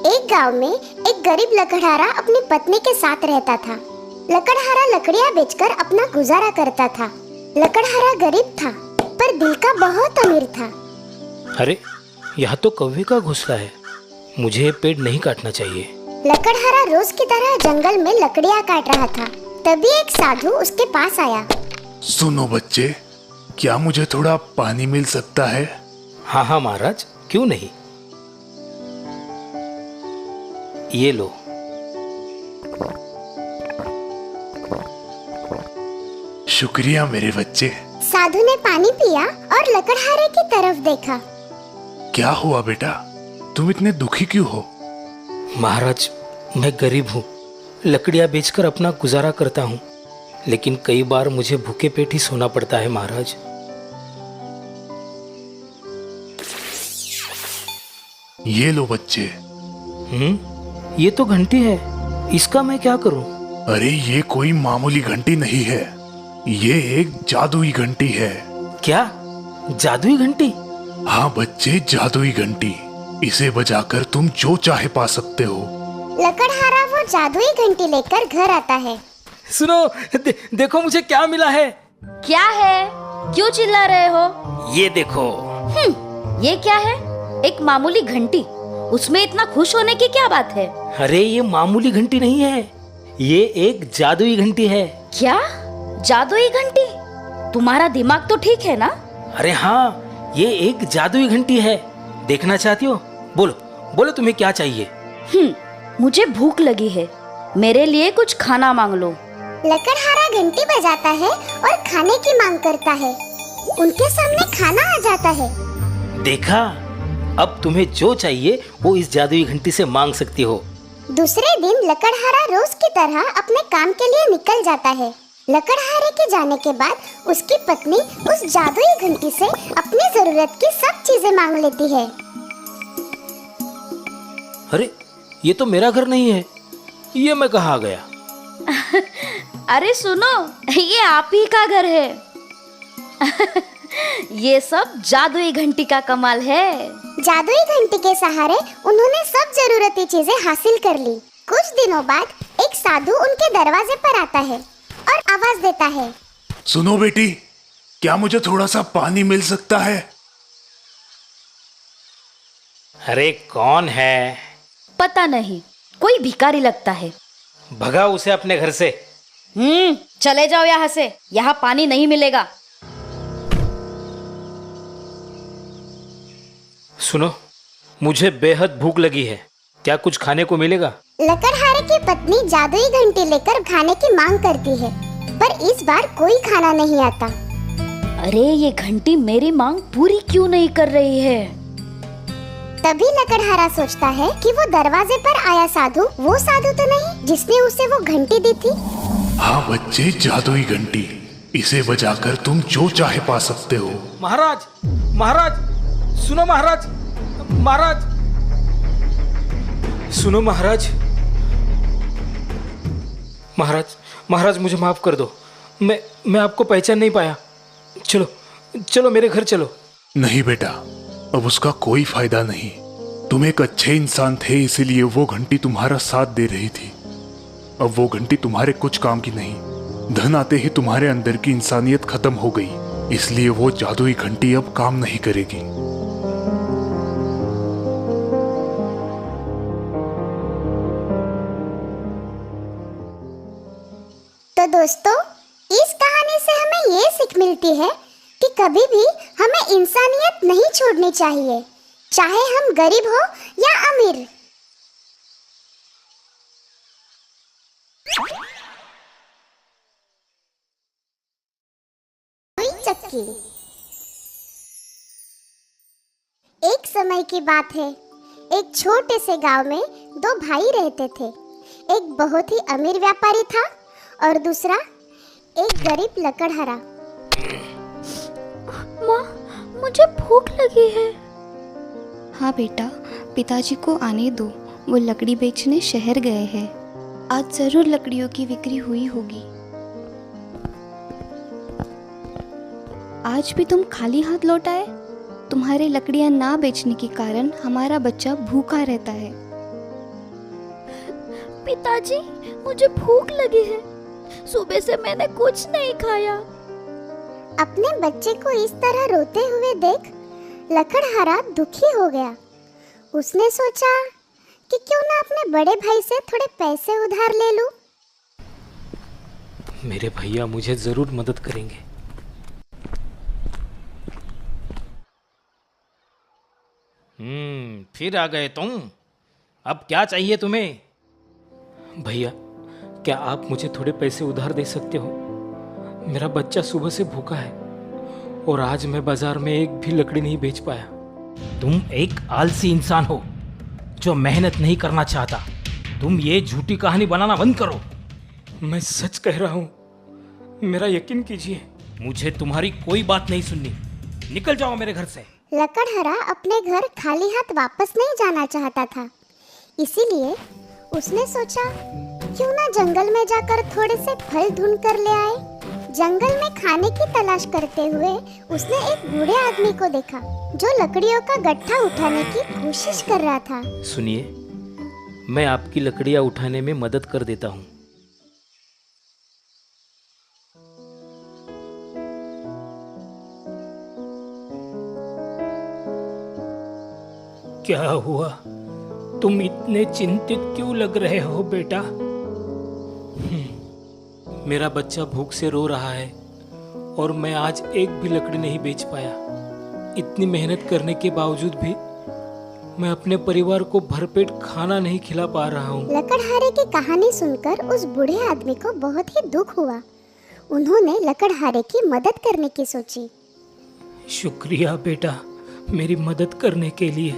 एक गांव में एक गरीब लकड़हारा अपनी पत्नी के साथ रहता था। लकड़हारा लकड़ियां बेचकर अपना गुजारा करता था। लकड़हारा गरीब था पर दिल का बहुत अमीर था। अरे, यहाँ तो कौवे का घोंसला है। मुझे ये पेड़ नहीं काटना चाहिए। लकड़हारा रोज की तरह जंगल में लकड़ियां काट रहा था। तभी एक साधु उसके पास आया। सुनो बच्चे, क्या मुझे थोड़ा पानी मिल सकता है? हाँ हाँ महाराज, क्यों नहीं। ये लो। शुक्रिया मेरे बच्चे। साधु ने पानी पिया और लकड़हारे की तरफ देखा। क्या हुआ बेटा, तुम इतने दुखी क्यों हो? महाराज, मैं गरीब हूँ, लकड़ियाँ बेचकर अपना गुजारा करता हूँ, लेकिन कई बार मुझे भूखे पेट ही सोना पड़ता है महाराज। ये लो बच्चे। ये तो घंटी है, इसका मैं क्या करूँ? अरे ये कोई मामूली घंटी नहीं है, ये एक जादुई घंटी है। क्या? जादुई घंटी? हाँ बच्चे, जादुई घंटी। इसे बजाकर तुम जो चाहे पा सकते हो। लकड़हारा वो जादुई घंटी लेकर घर आता है। सुनो, देखो मुझे क्या मिला है। क्या है? क्यों चिल्ला रहे हो? ये देखो। ये क्या है? एक मामूली घंटी, उसमें इतना खुश होने की क्या बात है? अरे ये मामूली घंटी नहीं है, ये एक जादुई घंटी है। क्या? जादुई घंटी? तुम्हारा दिमाग तो ठीक है ना? अरे हाँ, ये एक जादुई घंटी है। देखना चाहती हो? बोलो बोलो, तुम्हें क्या चाहिए? मुझे भूख लगी है, मेरे लिए कुछ खाना मांग लो। लकड़हारा घंटी बजाता है और खाने की मांग करता है। उनके सामने खाना आ जाता है। देखा, अब तुम्हें जो चाहिए वो इस जादुई घंटी से मांग सकती हो। दूसरे दिन लकड़हारा रोज की तरह अपने काम के लिए निकल जाता है। लकड़हारे के जाने के बाद उसकी पत्नी उस जादुई घंटी से अपनी जरूरत की सब चीजें मांग लेती है। अरे, ये तो मेरा घर नहीं है, ये मैं कहाँ आ गया? अरे सुनो, ये आप ही का घर है। ये सब जादुई घंटी का कमाल है। जादुई घंटी के सहारे उन्होंने सब जरूरती चीजें हासिल कर ली। कुछ दिनों बाद एक साधु उनके दरवाजे पर आता है और आवाज देता है। सुनो बेटी, क्या मुझे थोड़ा सा पानी मिल सकता है? अरे कौन है? पता नहीं, कोई भिखारी लगता है। भगा उसे अपने घर से। चले जाओ यहाँ से, यहाँ पानी नहीं मिलेगा। सुनो, मुझे बेहद भूख लगी है, क्या कुछ खाने को मिलेगा? लकड़हारे की पत्नी जादुई घंटी लेकर खाने की मांग करती है, पर इस बार कोई खाना नहीं आता। अरे ये घंटी मेरी मांग पूरी क्यों नहीं कर रही है? तभी लकड़हारा सोचता है कि वो दरवाजे पर आया साधु वो साधु तो नहीं जिसने उसे वो घंटी दी थी। हाँ बच्चे, जादुई घंटी, इसे बजाकर तुम जो चाहे पा सकते हो। महाराज, महाराज, सुनो महाराज, महाराज, सुनो महाराज, महाराज, महाराज मुझे माफ कर दो, मैं आपको पहचान नहीं पाया। चलो चलो मेरे घर चलो। नहीं बेटा, अब उसका कोई फायदा नहीं। तुम एक अच्छे इंसान थे, इसीलिए वो घंटी तुम्हारा साथ दे रही थी। अब वो घंटी तुम्हारे कुछ काम की नहीं। धन आते ही तुम्हारे अंदर की इंसानियत खत्म हो गई, इसलिए वो जादुई घंटी अब काम नहीं करेगी। तो दोस्तों, इस कहानी से हमें ये सीख मिलती है कि कभी भी हमें इंसानियत नहीं छोड़नी चाहिए, चाहे हम गरीब हो या अमीर। चक्की। एक समय की बात है, एक छोटे से गांव में दो भाई रहते थे। एक बहुत ही अमीर व्यापारी था और दूसरा एक गरीब लकड़हारा। माँ, मुझे भूख लगी है। हाँ बेटा, पिताजी को आने दो, वो लकड़ी बेचने शहर गए हैं। आज जरूर लकड़ियों की बिक्री हुई होगी। आज भी तुम खाली हाथ लौट आए? तुम्हारे लकड़ियाँ ना बेचने के कारण हमारा बच्चा भूखा रहता है। पिताजी, मुझे भूख लगी है। सुबह से मैंने कुछ नहीं खाया। अपने बच्चे को इस तरह रोते हुए देख लकड़हारा दुखी हो गया। उसने सोचा कि क्यों ना अपने बड़े भाई से थोड़े पैसे उधार ले लूं। मेरे भैया मुझे जरूर मदद करेंगे। फिर आ गए तुम। अब क्या चाहिए तुम्हें? भैया, क्या आप मुझे थोड़े पैसे उधार दे सकते हो? मेरा बच्चा सुबह से भूखा है और आज मैं बाजार में एक भी लकड़ी नहीं बेच पाया। तुम एक आलसी इंसान हो जो मेहनत नहीं करना चाहता। तुम ये झूठी कहानी बनाना बंद करो। मैं सच कह रहा हूँ, मेरा यकीन कीजिए। मुझे तुम्हारी कोई बात नहीं सुननी। निकल जाओ मेरे घर से। लकड़हारा अपने घर खाली हाथ वापस नहीं जाना चाहता था, इसीलिए उसने सोचा क्यों ना जंगल में जाकर थोड़े से फल ढूंढ कर ले आए। जंगल में खाने की तलाश करते हुए उसने एक बूढ़े आदमी को देखा जो लकड़ियों का गट्ठा उठाने की कोशिश कर रहा था। सुनिए, मैं आपकी लकड़ियाँ उठाने में मदद कर देता हूँ। क्या हुआ? तुम इतने चिंतित क्यों लग रहे हो बेटा? मेरा बच्चा भूख से रो रहा है और मैं आज एक भी लकड़ी नहीं बेच पाया। इतनी मेहनत करने के बावजूद भी मैं अपने परिवार को भरपेट खाना नहीं खिला पा रहा हूँ। लकड़हारे की कहानी सुनकर उस बूढ़े आदमी को बहुत ही दुख हुआ। उन्होंने लकड़हारे की मदद करने की सोची। शुक्रिया बेटा, मेरी मदद करने के लिए।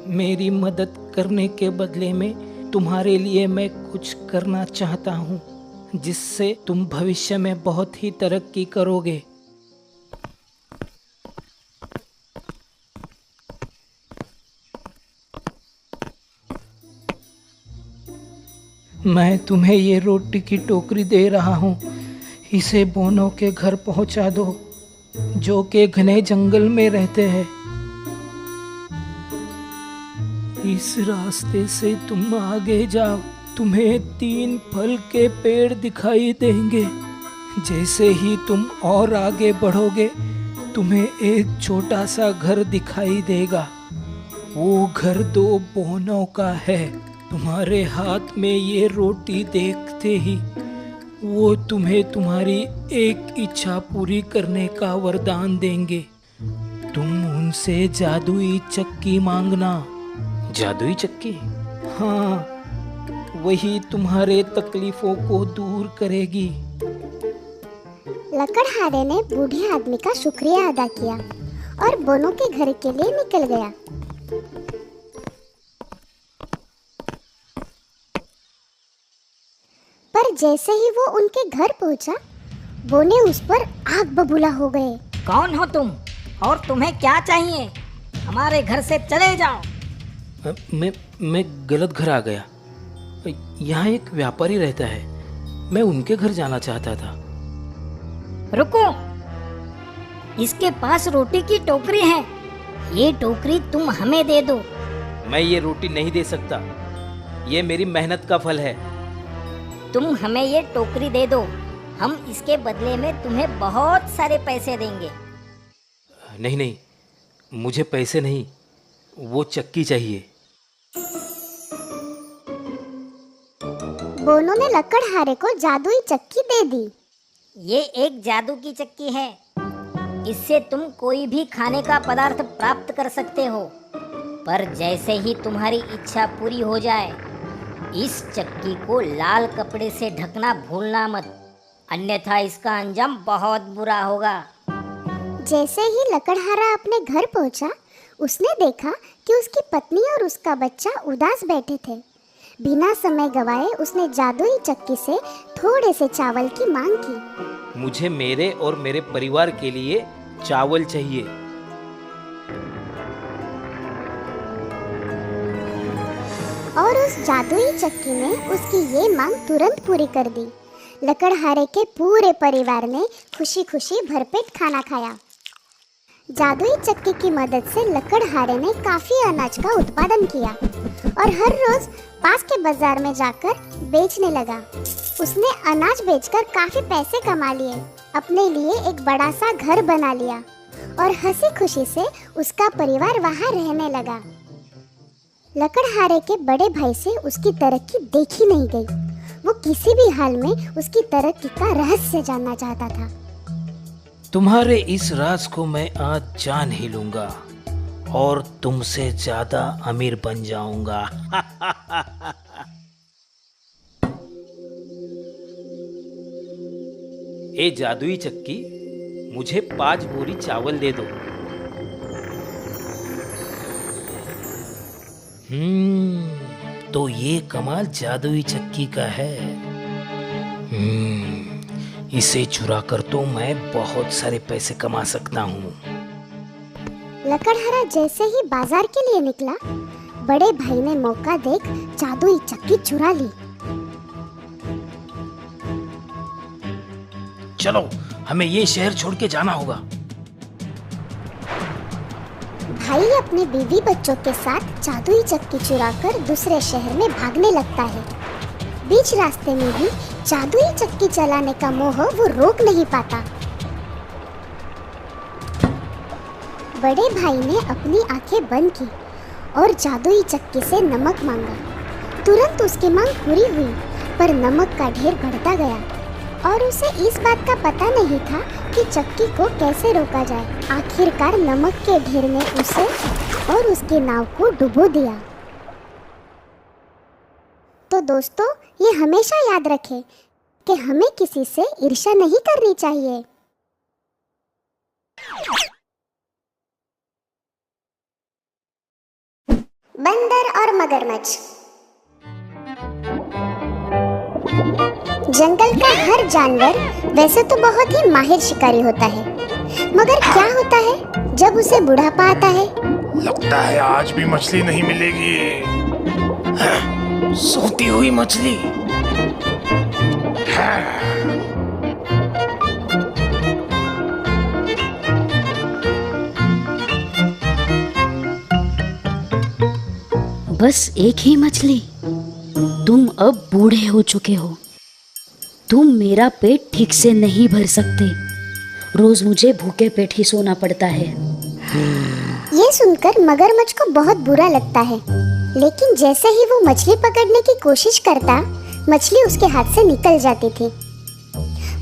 मेरी मदद करने के बदले में तुम्हारे लिए मैं कुछ करना चाहता हूँ जिससे तुम भविष्य में बहुत ही तरक्की करोगे। मैं तुम्हें ये रोटी की टोकरी दे रहा हूँ, इसे बोनो के घर पहुँचा दो जो कि घने जंगल में रहते हैं। इस रास्ते से तुम आगे जाओ, तुम्हें 3 फल के पेड़ दिखाई देंगे। जैसे ही तुम और आगे बढ़ोगे तुम्हें एक छोटा सा घर दिखाई देगा। वो घर 2 बोनों का है। तुम्हारे हाथ में ये रोटी देखते ही वो तुम्हें तुम्हारी एक इच्छा पूरी करने का वरदान देंगे। तुम उनसे जादुई चक्की मांगना। जादुई चक्की? हाँ, वही तुम्हारे तकलीफों को दूर करेगी। लकड़हारे ने बूढ़े आदमी का शुक्रिया अदा किया और बोनो के घर के लिए निकल गया। पर जैसे ही वो उनके घर पहुंचा, बोने उस पर आग बबूला हो गए। कौन हो तुम और तुम्हें क्या चाहिए? हमारे घर से चले जाओ। मैं गलत घर आ गया। यहाँ एक व्यापारी रहता है, मैं उनके घर जाना चाहता था। रुको, इसके पास रोटी की टोकरी है। ये टोकरी तुम हमें दे दो। मैं ये रोटी नहीं दे सकता, ये मेरी मेहनत का फल है। तुम हमें ये टोकरी दे दो, हम इसके बदले में तुम्हें बहुत सारे पैसे देंगे। नहीं नहीं, मुझे पैसे नहीं, वो चक्की चाहिए। बोनो ने लकड़हारे को जादुई चक्की दे दी। ये एक जादू की चक्की है। इससे तुम कोई भी खाने का पदार्थ प्राप्त कर सकते हो। पर जैसे ही तुम्हारी इच्छा पूरी हो जाए, इस चक्की को लाल कपड़े से ढकना भूलना मत, अन्यथा इसका अंजाम बहुत बुरा होगा। जैसे ही लकड़हारा अपने घर पहुंचा, उसने देखा कि उसकी पत्नी और उसका बच्चा उदास बैठे थे। बिना समय गवाए उसने जादुई चक्की से थोड़े से चावल की मांग की। मुझे मेरे और मेरे परिवार के लिए चावल चाहिए। और उस जादुई चक्की ने उसकी ये मांग तुरंत पूरी कर दी। लकड़हारे के पूरे परिवार ने खुशी खुशी भरपेट खाना खाया। जादुई चक्की की मदद से लकड़हारे ने काफी अनाज का उत्पादन किया और हर रोज पास के बाजार में जाकर बेचने लगा। उसने अनाज बेचकर काफी पैसे कमा लिए, अपने लिए एक बड़ा सा घर बना लिया और हंसी खुशी से उसका परिवार वहां रहने लगा। लकड़हारे के बड़े भाई से उसकी तरक्की देखी नहीं गई। वो किसी भी हाल में उसकी तरक्की का रहस्य जानना चाहता था। तुम्हारे इस राज को मैं आज जान ही लूंगा और तुमसे ज्यादा अमीर बन जाऊंगा। ए जादुई चक्की, मुझे 5 बोरी चावल दे दो। तो ये कमाल जादुई चक्की का है। इसे चुरा कर तो मैं बहुत सारे पैसे कमा सकता हूँ। लकड़हारा जैसे ही बाजार के लिए निकला, बड़े भाई ने मौका देख जादुई चक्की चुरा ली। चलो, हमें ये शहर छोड़ के जाना होगा। भाई अपने बीवी बच्चों के साथ जादुई चक्की चुराकर दूसरे शहर में भागने लगता है। बीच रास्ते में भी जादुई चक्की चलाने का मोह वो रोक नहीं पाता। बड़े भाई ने अपनी आंखें बंद की और जादुई चक्की से नमक मांगा। तुरंत उसकी मांग पूरी हुई, पर नमक का ढेर बढ़ता गया और उसे इस बात का पता नहीं था कि चक्की को कैसे रोका जाए। आखिरकार नमक के ढेर ने उसे और उसकी नाव को डुबो दिया। तो दोस्तों, ये हमेशा याद रखें कि हमें किसी से ईर्ष्या नहीं करनी चाहिए। बंदर और मगरमच्छ। जंगल का हर जानवर वैसे तो बहुत ही माहिर शिकारी होता है, मगर क्या होता है जब उसे बुढ़ापा आता है? लगता है आज भी मछली नहीं मिलेगी। सोती हुई मछली। बस एक ही मछली। तुम अब बूढ़े हो चुके हो। तुम मेरा पेट ठीक से नहीं भर सकते। रोज मुझे भूखे पेट ही सोना पड़ता है। ये सुनकर मगरमच्छ को बहुत बुरा लगता है, लेकिन जैसे ही वो मछली पकड़ने की कोशिश करता, मछली उसके हाथ से निकल जाती थी।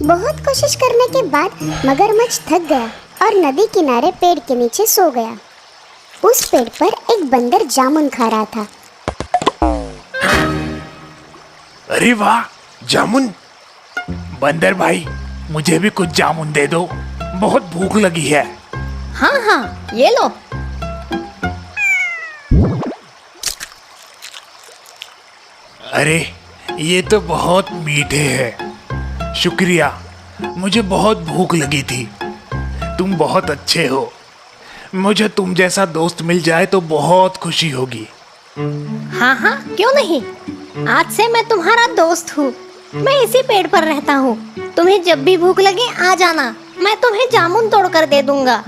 बहुत कोशिश करने के बाद मगरमच्छ थक गया और नदी किनारे पेड़ के नीचे सो गया। उस पेड़ पर एक बंदर जामुन खा रहा था। अरे वाह, जामुन! बंदर भाई, मुझे भी कुछ जामुन दे दो, बहुत भूख लगी है। हाँ हाँ, ये लो। अरे, ये तो बहुत मीठे हैं। शुक्रिया, मुझे बहुत भूख लगी थी। तुम बहुत अच्छे हो। मुझे तुम जैसा दोस्त मिल जाए तो बहुत खुशी होगी। हाँ हाँ, क्यों नहीं। आज से मैं तुम्हारा दोस्त हूँ। मैं इसी पेड़ पर रहता हूँ। तुम्हें जब भी भूख लगे आ जाना, मैं तुम्हें जामुन तोड़कर दे दूंगा।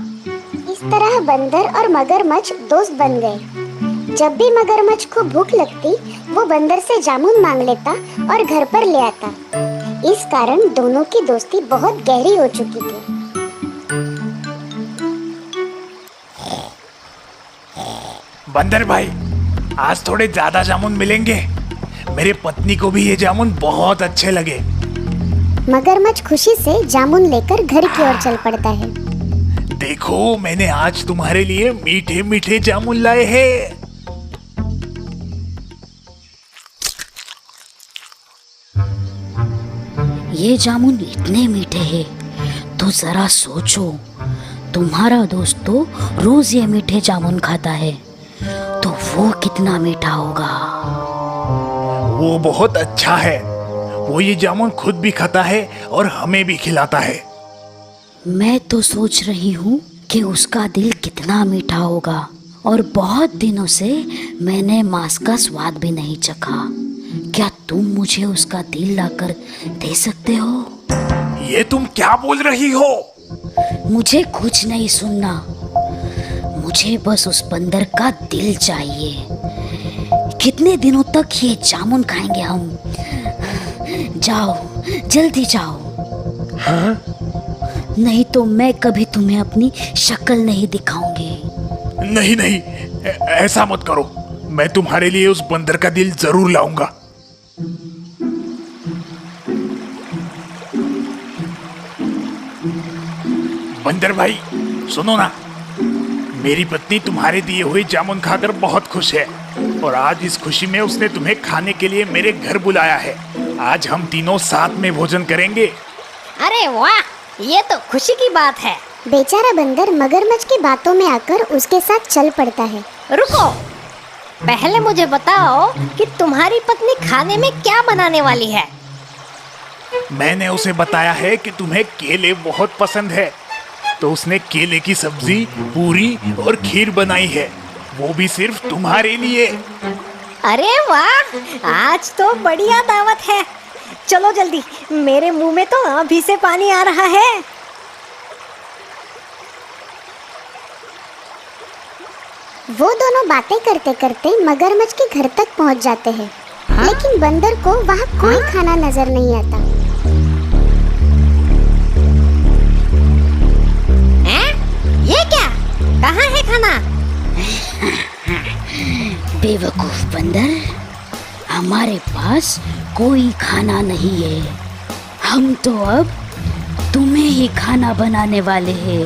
इस तरह बंदर और मगरमच्छ दोस्त बन गए। जब भी मगरमच्छ को भूख लगती, वो बंदर से जामुन मांग लेता और घर पर ले आता। इस कारण दोनों की दोस्ती बहुत गहरी हो चुकी थी। बंदर भाई, आज थोड़े ज्यादा जामुन मिलेंगे। मेरे पत्नी को भी ये जामुन बहुत अच्छे लगे। मगरमच्छ खुशी से जामुन लेकर घर की ओर चल पड़ता है। देखो, मैंने आज तुम्हारे लिए मीठे मीठे जामुन लाए हैं। ये जामुन इतने मीठे हैं, तो जरा सोचो, तुम्हारा दोस्त तो रोज ये मीठे जामुन खाता है, तो वो कितना मीठा होगा। वो बहुत अच्छा है। वो ये जामुन खुद भी खाता है और हमें भी खिलाता है। मैं तो सोच रही हूँ कि उसका दिल कितना मीठा होगा, और बहुत दिनों से मैंने मांस का स्वाद भी नहीं चखा। क्या तुम मुझे उसका दिल लाकर दे सकते हो? ये तुम क्या बोल रही हो? मुझे कुछ नहीं सुनना, मुझे बस उस बंदर का दिल चाहिए। कितने दिनों तक ये जामुन खाएंगे हम? जाओ, जल्दी जाओ। हाँ? नहीं तो मैं कभी तुम्हें अपनी शक्ल नहीं दिखाऊंगी। नहीं नहीं, ऐसा मत करो। मैं तुम्हारे लिए उस बंदर का दिल जरूर लाऊंगा। बंदर भाई सुनो ना, मेरी पत्नी तुम्हारे दिए हुए जामुन खाकर बहुत खुश है और आज इस खुशी में उसने तुम्हें खाने के लिए मेरे घर बुलाया है। आज हम तीनों साथ में भोजन करेंगे। अरे वाह, ये तो खुशी की बात है। बेचारा बंदर मगरमच्छ की बातों में आकर उसके साथ चल पड़ता है। रुको, पहले मुझे बताओ कि तुम्हारी पत्नी खाने में क्या बनाने वाली है? मैंने उसे बताया है कि तुम्हें केले बहुत पसंद है, तो उसने केले की सब्जी, पूरी और खीर बनाई है, वो भी सिर्फ तुम्हारे लिए। अरे वाह, आज तो बढ़िया दावत है। चलो जल्दी, मेरे मुंह में तो अभी से पानी आ रहा है। वो दोनों बातें करते करते मगरमच्छ के घर तक पहुंच जाते हैं। लेकिन बंदर को वहाँ कोई खाना नजर नहीं आता। ये क्या? कहाँ है खाना? बेवकूफ बंदर, हमारे पास कोई खाना नहीं है। हम तो अब तुम्हें ही खाना बनाने वाले हैं।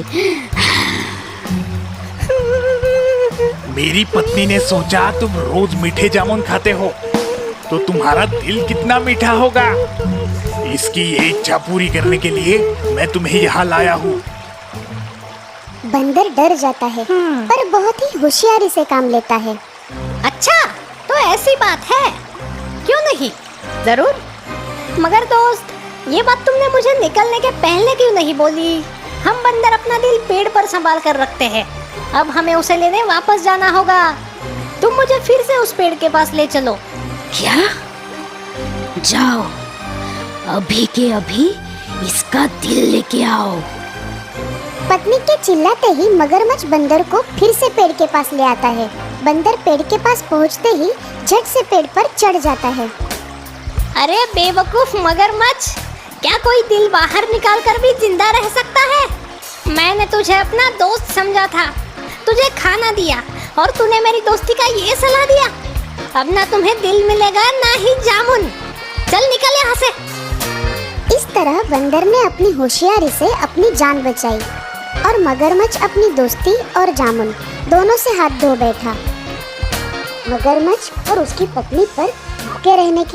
मेरी पत्नी ने सोचा तुम रोज मीठे जामुन खाते हो, तो तुम्हारा दिल कितना मीठा होगा। इसकी ये इच्छा पूरी करने के लिए मैं तुम्हें यहाँ लाया हूँ। बंदर डर जाता है पर बहुत ही होशियारी से काम लेता है। अच्छा, तो ऐसी बात है, क्यों नहीं, जरूर। मगर दोस्त, ये बात तुमने मुझे निकलने के पहले क्यों नहीं बोली? हम बंदर अपना दिल पेड़ पर संभाल कर रखते हैं। अब हमें उसे लेने वापस जाना होगा। तुम मुझे फिर से उस पेड़ के पास ले चलो। क्या? जाओ, अभी के अभी इसका दिल लेके आओ। पत्नी के चिल्लाते ही मगरमच्छ बंदर को फिर से पेड़ के पास ले आता है। बंदर पेड़ के पास पहुंचते ही झट से पेड़ पर चढ़ जाता है। अरे बेवकूफ मगरमच्छ, क्या कोई दिल बाहर निकाल कर भी जिंदा रह सकता है? मैंने तुझे अपना दोस्त समझा था, तुझे खाना दिया और तूने मेरी दोस्ती का ये सलाह दिया। अब ना तुम्हें दिल मिलेगा ना ही जामुन। चल निकल यहाँ से। इस तरह बंदर ने अपनी होशियारी से अपनी जान बचाई और मगरमच्छ अपनी दोस्ती और जामुन दोनों से हाथ धो बैठा। मगरमच्छ और उसकी पत्नी पर भूखे रहने की